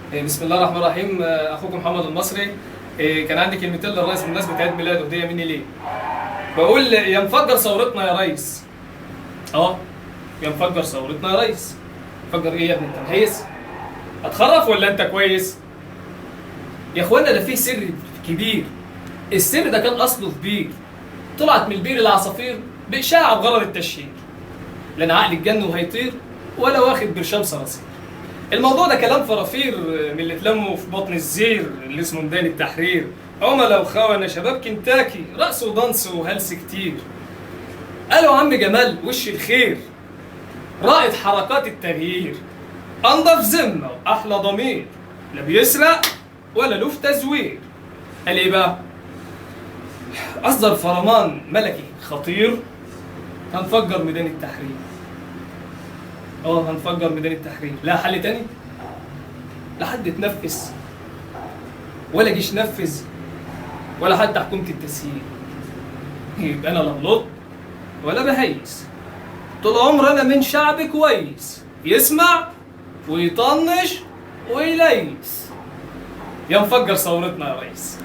بسم الله الرحمن الرحيم. اخوكم محمد المصري. كان عندي كلمتين للرئيس بالنسبه عيد ميلاده، هديه مني ليه. بقول يا مفجر ثورتنا يا ريس. يا مفجر ثورتنا يا ريس. مفجر ايه يا ابني؟ انت مهيس؟ هتخرف ولا انت كويس؟ يا اخوانا ده فيه سر كبير. السر ده كان اصله في بير، طلعت من البير العصافير باشاعه بغرض التشهير. لان عقل الجن وهيطير ولا واخد برشام صراصير. الموضوع ده كلام فرافير من اللي اتلموا في بطن الزير اللي اسمه ميدان التحرير. عملاء وخونة شباب كنتاكي، رقص ودانس وهلس كتير. قالوا عم جمال وش الخير، رائد حركات التغيير، انضف ذمه واحلى ضمير، لا بيسرق ولا له في تزوير. قال ايه بقى؟ اصدر فرمان ملكي خطير، هنفجر ميدان التحرير. هنفجر ميدان التحرير. لا حل تاني؟ لا حد اتنفس ولا جيش نفذ ولا حتى حكومة التسيير. يبقى انا لا غلط ولا بهيس، طول عمر انا من شعب كويس، يسمع ويطنش ويليس. يا مفجر ثورتنا يا ريس.